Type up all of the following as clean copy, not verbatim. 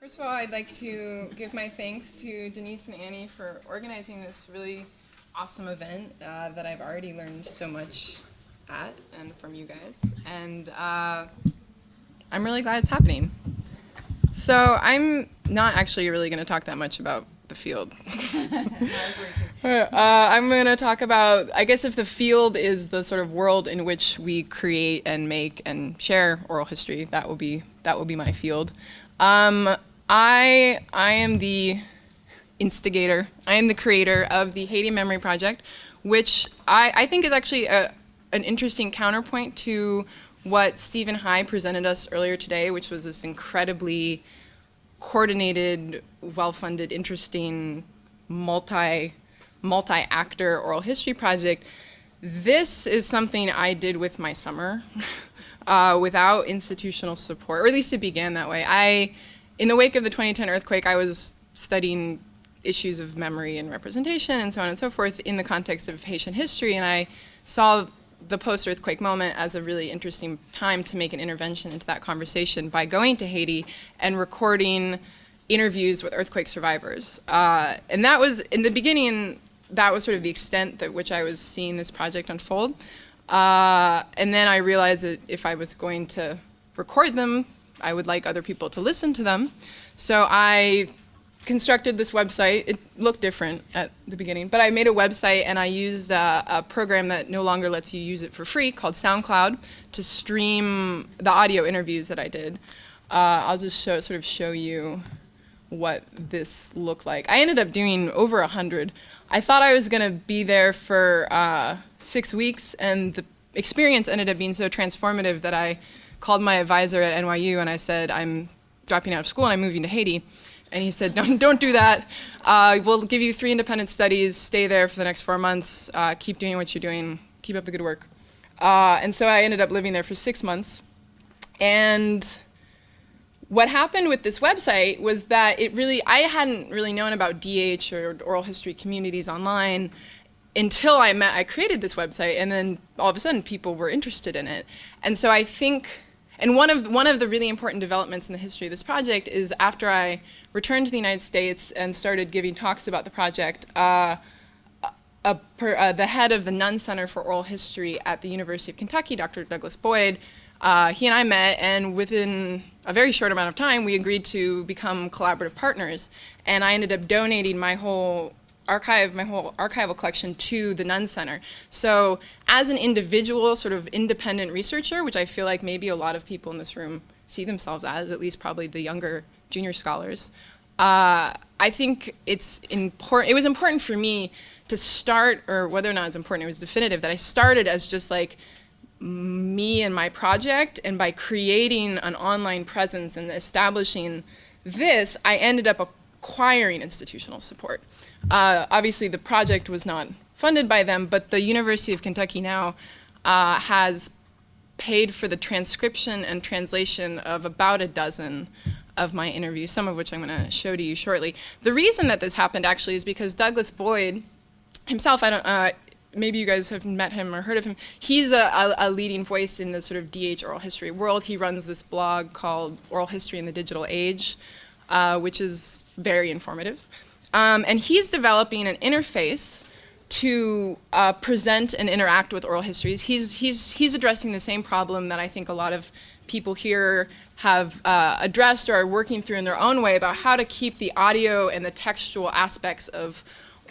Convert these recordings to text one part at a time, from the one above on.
First of all, I'd like to give my thanks to Denise and Annie for organizing this really awesome event that I've already learned so much at and from you guys. And I'm really glad it's happening. So I'm not actually really going to talk that much about the field. I'm going to talk about, I guess if the field is the sort of world in which we create and make and share oral history, that will be my field. I am the instigator. I am the creator of the Haiti Memory Project, which I think is actually an interesting counterpoint to what Stephen High presented us earlier today, which was this incredibly coordinated, well-funded, interesting, multi-actor oral history project. This is something I did with my summer without institutional support, or at least it began that way. In the wake of the 2010 earthquake, I was studying issues of memory and representation and so on and so forth in the context of Haitian history, and I saw the post-earthquake moment as a really interesting time to make an intervention into that conversation by going to Haiti and recording interviews with earthquake survivors. And that was, in the beginning, that was sort of the extent at which I was seeing this project unfold. And then I realized that if I was going to record them, I would like other people to listen to them. So I constructed this website. It looked different at the beginning, but I made a website and I used a program that no longer lets you use it for free called SoundCloud to stream the audio interviews that I did. I'll just show you what this looked like. I ended up doing over 100. I thought I was gonna be there for 6 weeks, and the experience ended up being so transformative that I called my advisor at NYU and I said, I'm dropping out of school and I'm moving to Haiti. And he said, don't do that. We'll give you 3 independent studies, stay there for the next 4 months, keep doing what you're doing, keep up the good work. And so I ended up living there for 6 months. And what happened with this website was that I hadn't really known about DH or oral history communities online until I created this website, and then all of a sudden people were interested in it. And so I think, and one of the really important developments in the history of this project is after I returned to the United States and started giving talks about the project, the head of the Nunn Center for Oral History at the University of Kentucky, Dr. Douglas Boyd, he and I met, and within a very short amount of time, we agreed to become collaborative partners. And I ended up donating my whole archival collection to the Nunn Center. So as an individual, sort of independent researcher, which I feel like maybe a lot of people in this room see themselves as, at least probably the younger junior scholars, I think it's important. It was important for me to start, or whether or not it's important, it was definitive, that I started as just like me and my project, and by creating an online presence and establishing this, I ended up acquiring institutional support. Obviously, the project was not funded by them, but the University of Kentucky now has paid for the transcription and translation of about a dozen of my interviews, some of which I'm going to show to you shortly. The reason that this happened actually is because Douglas Boyd himself, maybe you guys have met him or heard of him. He's a leading voice in the sort of DH oral history world. He runs this blog called Oral History in the Digital Age, which is very informative. And he's developing an interface to present and interact with oral histories. He's addressing the same problem that I think a lot of people here have addressed or are working through in their own way about how to keep the audio and the textual aspects of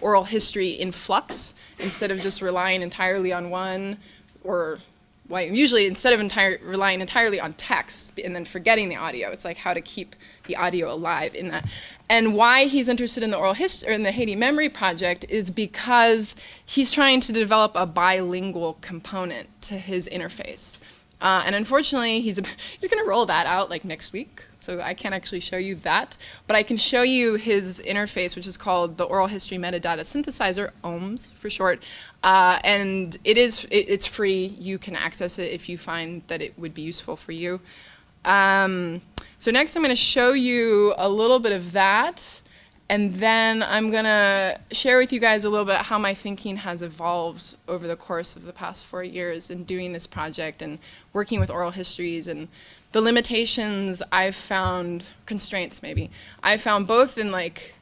oral history in flux instead of just relying entirely on one, or usually instead of relying entirely on text and then forgetting the audio. It's like how to keep the audio alive in that. And why he's interested in the oral history, or in the Haiti Memory Project, is because he's trying to develop a bilingual component to his interface. And unfortunately, he's going to roll that out like next week, so I can't actually show you that. But I can show you his interface, which is called the Oral History Metadata Synthesizer, OHMS for short. And it's free. You can access it if you find that it would be useful for you. So next I'm going to show you a little bit of that. And then I'm going to share with you guys a little bit how my thinking has evolved over the course of the past 4 years in doing this project and working with oral histories, and the limitations I've found, constraints maybe, I've found both in like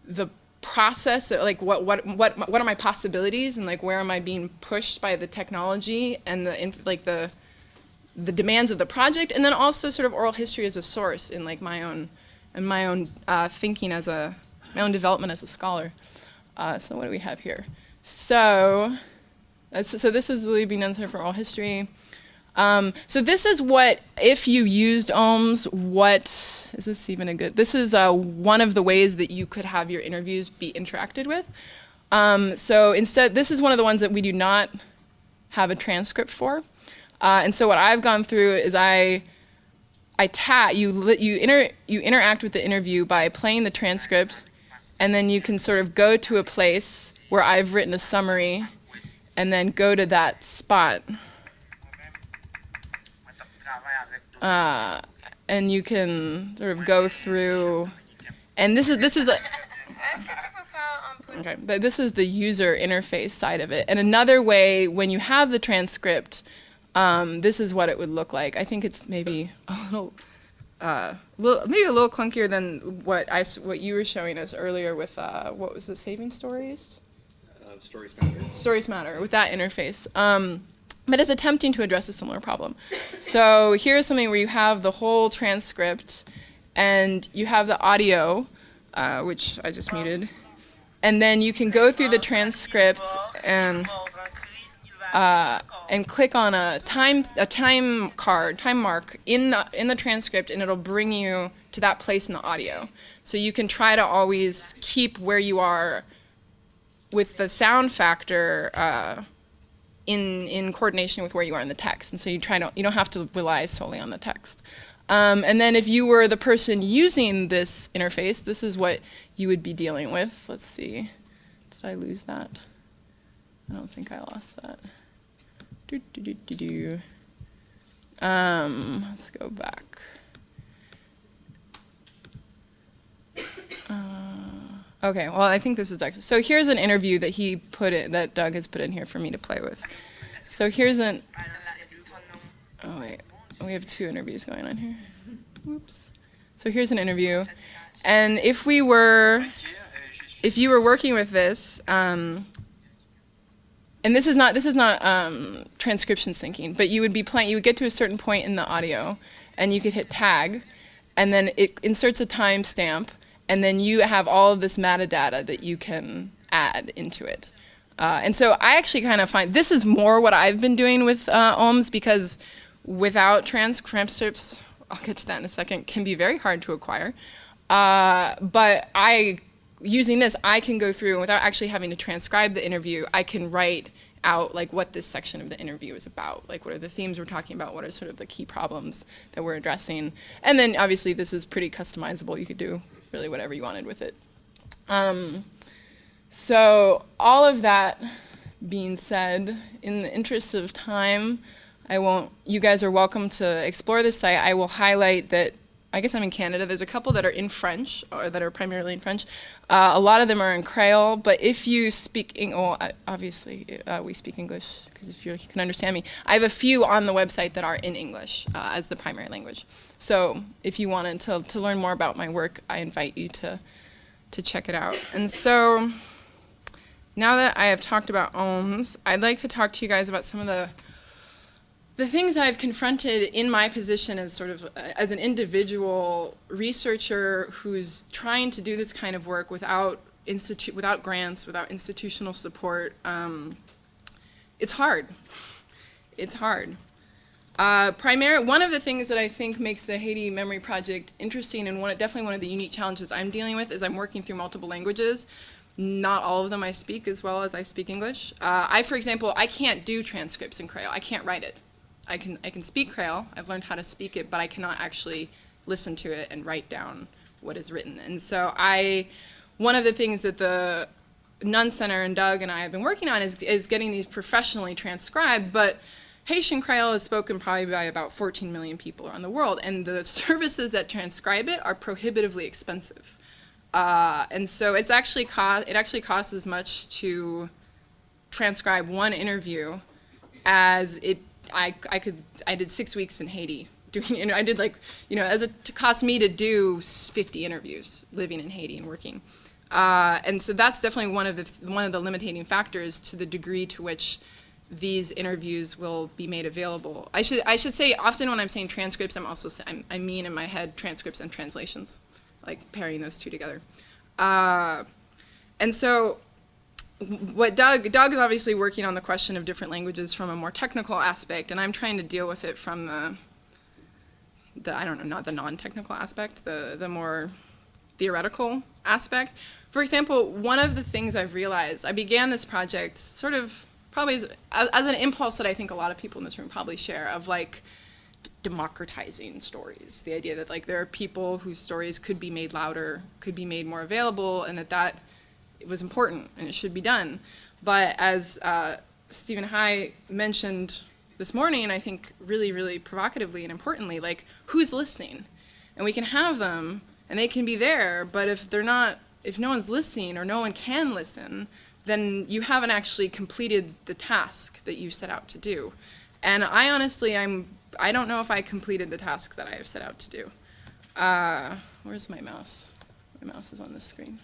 the process, like what are my possibilities, and like where am I being pushed by the technology and the demands of the project, and then also sort of oral history as a source in like my own thinking my own development as a scholar. So what do we have here? So this is the Libby Nunn Center for Oral History. So this is what, if you used OHMS, is this even a good, this is one of the ways that you could have your interviews be interacted with. So instead, this is one of the ones that we do not have a transcript for. And so what I've gone through is you interact with the interview by playing the transcript, and then you can sort of go to a place where I've written a summary, and then go to that spot. And you can sort of go through, and this is okay, but this is the user interface side of it. And another way, when you have the transcript, this is what it would look like. I think it's maybe a little clunkier than what you were showing us earlier with what was the Saving Stories? Stories Matter. Stories Matter, with that interface. But it's attempting to address a similar problem. So here's something where you have the whole transcript, and you have the audio, which I just muted, and then you can go through the transcript and click on a time mark in the transcript, and it'll bring you to that place in the audio. So you can try to always keep where you are with the sound factor in coordination with where you are in the text, and so you don't have to rely solely on the text. And then if you were the person using this interface, this is what you would be dealing with. Let's see, did I lose that? I don't think I lost that. Let's go back. Okay, well, I think this is actually, so here's an interview that Doug has put in here for me to play with. So here's oh wait, we have 2 interviews going on here. Whoops. So here's an interview, and if you were working with this, and this is not transcription syncing, but you would get to a certain point in the audio, and you could hit tag, and then it inserts a timestamp, and then you have all of this metadata that you can add into it. And so I actually kind of find this is more what I've been doing with OHMS, because without transcripts, I'll get to that in a second, can be very hard to acquire. But using this, I can go through, and without actually having to transcribe the interview, I can write out like what this section of the interview is about, like what are the themes we're talking about, what are sort of the key problems that we're addressing. And then obviously this is pretty customizable. You could do really whatever you wanted with it. So all of that being said, in the interest of time, you guys are welcome to explore this site. I will highlight that, I guess I'm in Canada, there's a couple that are in French, or that are primarily in French. A lot of them are in Creole, but if you speak, obviously we speak English, because if you can understand me. I have a few on the website that are in English as the primary language. So if you wanted to learn more about my work, I invite you to check it out. And so now that I have talked about OHMS, I'd like to talk to you guys about some of the things that I've confronted in my position as sort of as an individual researcher who's trying to do this kind of work without grants, without institutional support. It's hard. It's hard. One of the things that I think makes the Haiti Memory Project interesting, and definitely one of the unique challenges I'm dealing with, is I'm working through multiple languages. Not all of them I speak as well as I speak English. For example, I can't do transcripts in Creole. I can't write it. I can speak Creole. I've learned how to speak it, but I cannot actually listen to it and write down what is written. And so one of the things that the Nunn Center and Doug and I have been working on is getting these professionally transcribed, but Haitian Creole is spoken probably by about 14 million people around the world, and the services that transcribe it are prohibitively expensive. And so it actually costs as much to transcribe one interview as I did 6 weeks in Haiti doing, I did as it cost me to do 50 interviews living in Haiti and working. And so that's definitely one of the limiting factors to the degree to which these interviews will be made available. I should say, often when I'm saying transcripts, I mean in my head transcripts and translations, like pairing those two together. And so what Doug is obviously working on the question of different languages from a more technical aspect, and I'm trying to deal with it from the I don't know, not the non-technical aspect, the more theoretical aspect. For example, one of the things I've realized, I began this project sort of probably as an impulse that I think a lot of people in this room probably share, of democratizing stories. The idea that there are people whose stories could be made louder, could be made more available, and that it was important and it should be done. But as Stephen High mentioned this morning, I think really, really provocatively and importantly, who's listening? And we can have them and they can be there, but if no one's listening or no one can listen, then you haven't actually completed the task that you set out to do. And I honestly, I don't know if I completed the task that I have set out to do. Where's my mouse? My mouse is on this screen.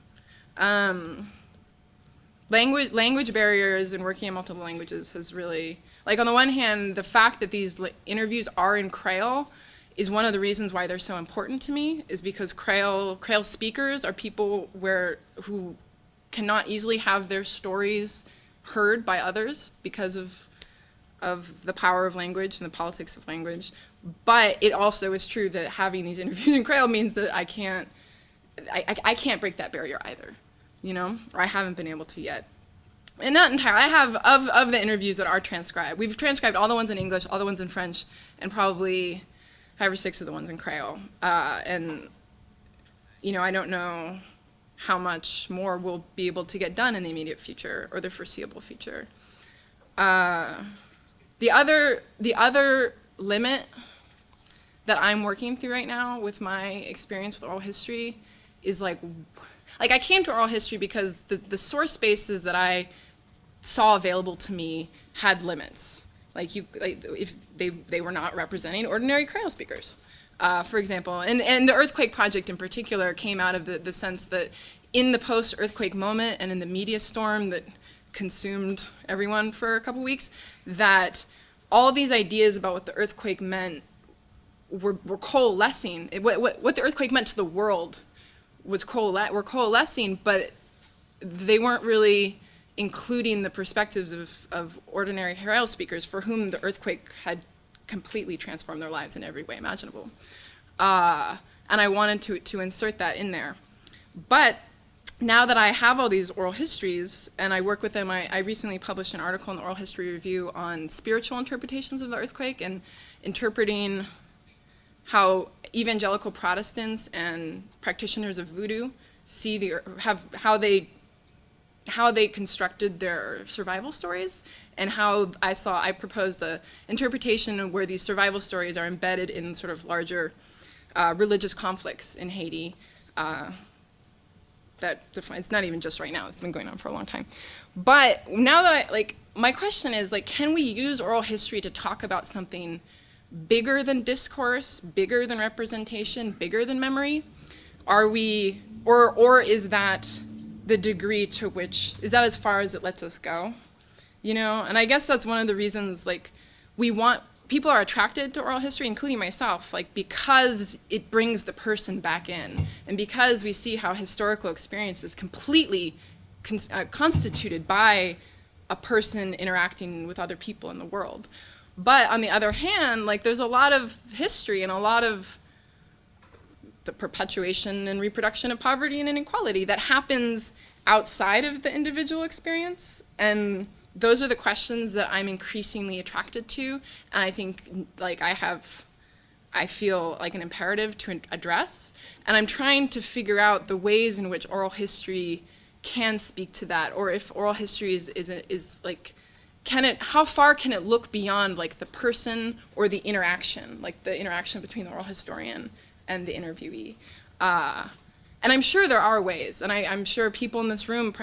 Language barriers and working in multiple languages has really, on the one hand, the fact that these interviews are in Creole is one of the reasons why they're so important to me, is because Creole speakers are people who cannot easily have their stories heard by others because of the power of language and the politics of language. But it also is true that having these interviews in Creole means that I can't break that barrier either, or I haven't been able to yet. And not entirely. I have, of the interviews that are transcribed, we've transcribed all the ones in English, all the ones in French, and probably 5 or 6 of the ones in Creole. And I don't know how much more we'll be able to get done in the immediate future or the foreseeable future. The other limit that I'm working through right now with my experience with oral history is I came to oral history because the source spaces that I saw available to me had limits. If they were not representing ordinary Creole speakers, for example. And the Earthquake Project in particular came out of the sense that in the post-earthquake moment and in the media storm that consumed everyone for a couple weeks, that all these ideas about what the earthquake meant were coalescing. What the earthquake meant to the world were coalescing, but they weren't really including the perspectives of ordinary Creole speakers for whom the earthquake had completely transformed their lives in every way imaginable. And I wanted to insert that in there. But now that I have all these oral histories and I work with them, I recently published an article in the Oral History Review on spiritual interpretations of the earthquake and interpreting how evangelical Protestants and practitioners of voodoo see how they constructed their survival stories, and how I proposed a interpretation where these survival stories are embedded in sort of larger religious conflicts in Haiti. It's not even just right now, it's been going on for a long time. But now that my question is, can we use oral history to talk about something bigger than discourse, bigger than representation, bigger than memory? Are we, or is that the degree to which, is that as far as it lets us go? And I guess that's one of the reasons, people are attracted to oral history, including myself, because it brings the person back in, and because we see how historical experience is completely constituted by a person interacting with other people in the world. But on the other hand, there's a lot of history and a lot of the perpetuation and reproduction of poverty and inequality that happens outside of the individual experience, and those are the questions that I'm increasingly attracted to, and I think I feel like an imperative to address, and I'm trying to figure out the ways in which oral history can speak to that, or if oral history how far can it look beyond the person or the interaction between the oral historian and the interviewee. And I'm sure there are ways, and I'm sure people in this room